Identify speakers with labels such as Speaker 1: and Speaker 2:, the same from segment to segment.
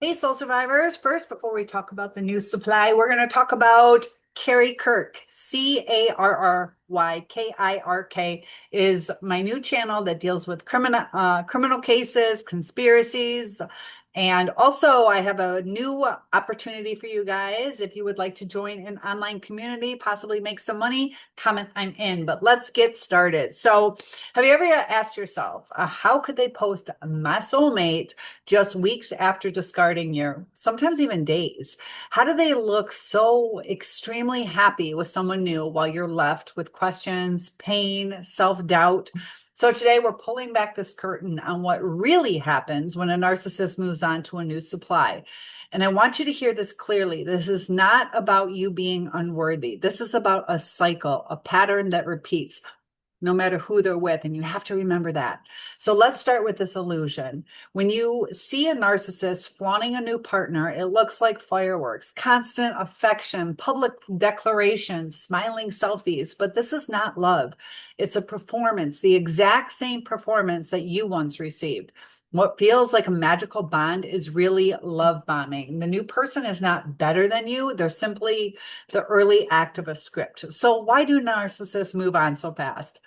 Speaker 1: Hey, soul survivors. First, before we talk about the new supply, we're going to talk about Carrie Kirk. Carrykirk is my new channel that deals with criminal cases, conspiracies, and also I have a new opportunity for you guys. If you would like to join an online community, possibly make some money, comment I'm in. But let's get started. So, have you ever asked yourself, how could they post my soulmate just weeks after discarding you, sometimes even days? How do they look so extremely happy with someone new while you're left with questions, pain, self-doubt? So today we're pulling back this curtain on what really happens when a narcissist moves on to a new supply. And I want you to hear this clearly. This is not about you being unworthy. This is about a cycle, a pattern that repeats no matter who they're with. And you have to remember that. So let's start with this illusion. When you see a narcissist flaunting a new partner, it looks like fireworks, constant affection, public declarations, smiling selfies. But this is not love. It's a performance, the exact same performance that you once received. What feels like a magical bond is really love bombing. The new person is not better than you. They're simply the early act of a script. So why do narcissists move on so fast?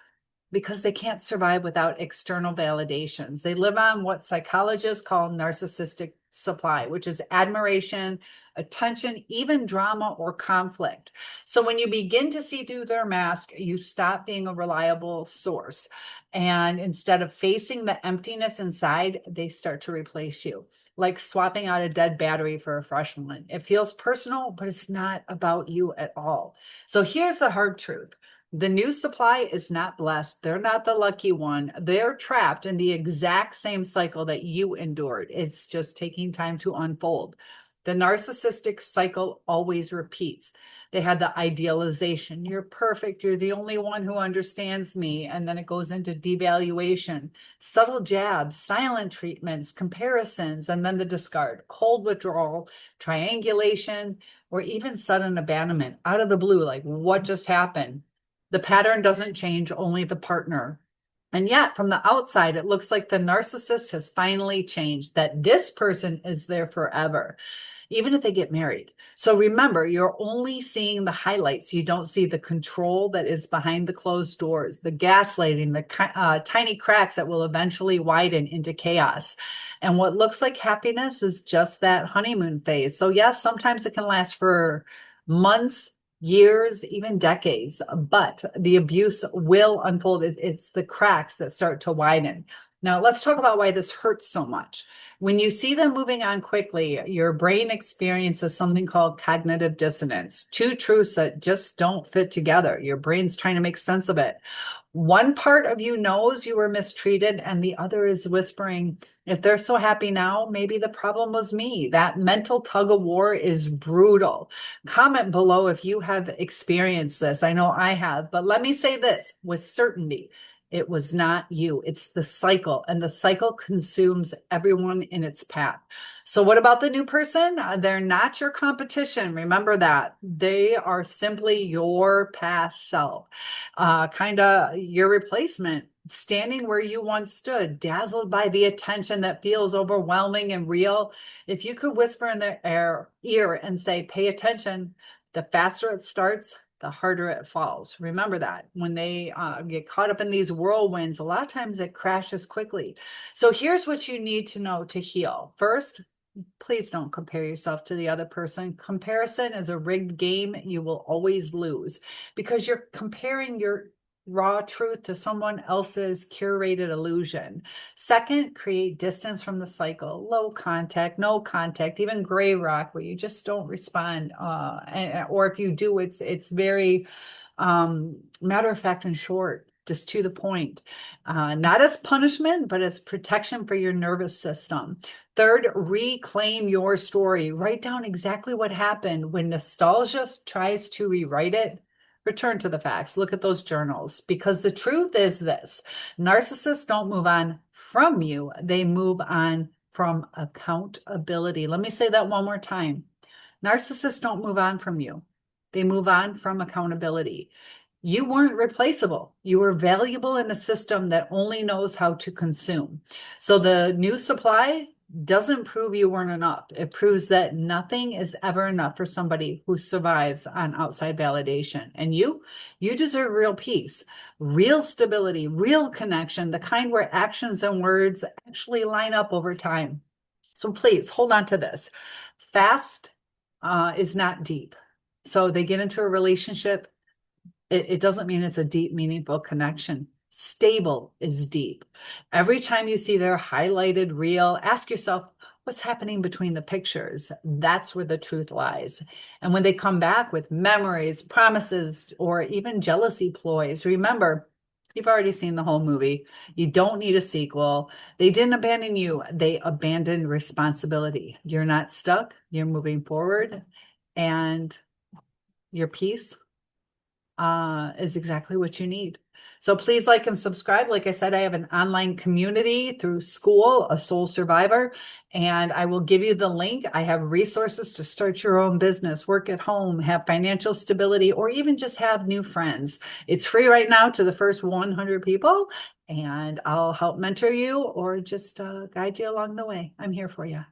Speaker 1: Because they can't survive without external validations. They live on what psychologists call narcissistic supply, which is admiration, attention, even drama or conflict. So when you begin to see through their mask, you stop being a reliable source. And instead of facing the emptiness inside, they start to replace you, like swapping out a dead battery for a fresh one. It feels personal, but it's not about you at all. So here's the hard truth. The new supply is not blessed. They're not the lucky one. They're trapped in the exact same cycle that you endured. It's just taking time to unfold. The narcissistic cycle always repeats. They had the idealization. You're perfect. You're the only one who understands me. And then it goes into devaluation, subtle jabs, silent treatments, comparisons, and then the discard, cold withdrawal, triangulation, or even sudden abandonment out of the blue. Like, what just happened? The pattern doesn't change, only the partner. And yet, from the outside, it looks like the narcissist has finally changed, that this person is there forever, even if they get married. So remember, you're only seeing the highlights. You don't see the control that is behind the closed doors, the gaslighting, the tiny cracks that will eventually widen into chaos. And what looks like happiness is just that honeymoon phase. So, yes, sometimes it can last for months, years, even decades, but the abuse will unfold. It's the cracks that start to widen. Now, let's talk about why this hurts so much. When you see them moving on quickly, your brain experiences something called cognitive dissonance, two truths that just don't fit together. Your brain's trying to make sense of it. One part of you knows you were mistreated, and the other is whispering, if they're so happy now, maybe the problem was me. That mental tug of war is brutal. Comment below if you have experienced this. I know I have, but let me say this with certainty. It was not you. It's the cycle, and the cycle consumes everyone in its path. So, what about the new person? They're not your competition. Remember that. They are simply your past self, kind of your replacement, standing where you once stood, dazzled by the attention that feels overwhelming and real. If you could whisper in their ear and say, pay attention, the faster it starts, the harder it falls. Remember that when they get caught up in these whirlwinds, a lot of times it crashes quickly. So here's what you need to know to heal. First, please don't compare yourself to the other person. Comparison is a rigged game. You will always lose because you're comparing your raw truth to someone else's curated illusion. Second, create distance from the cycle. Low contact, no contact, even gray rock where you just don't respond. Or if you do, it's very matter of fact and short, just to the point. Not as punishment, but as protection for your nervous system. Third, reclaim your story. Write down exactly what happened. When nostalgia tries to rewrite it, return to the facts. Look at those journals, because the truth is this: narcissists don't move on from you, they move on from accountability. Let me say that one more time. Narcissists don't move on from you, they move on from accountability. You weren't replaceable. You were valuable in a system that only knows how to consume. So the new supply, doesn't prove you weren't enough. It proves that nothing is ever enough for somebody who survives on outside validation. And you deserve real peace, real stability, real connection, the kind where actions and words actually line up over time. So please hold on to this. Fast is not deep. So they get into a relationship. It doesn't mean it's a deep, meaningful connection. Stable is deep. Every time you see their highlighted reel, ask yourself, what's happening between the pictures? That's where the truth lies. And when they come back with memories, promises, or even jealousy ploys, remember, you've already seen the whole movie. You don't need a sequel. They didn't abandon you. They abandoned responsibility. You're not stuck. You're moving forward. And your peace is exactly what you need. So please like and subscribe. Like I said, I have an online community through school, A Soul Survivor, and I will give you the link. I have resources to start your own business, work at home, have financial stability, or even just have new friends. It's free right now to the first 100 people, and I'll help mentor you or just guide you along the way. I'm here for you.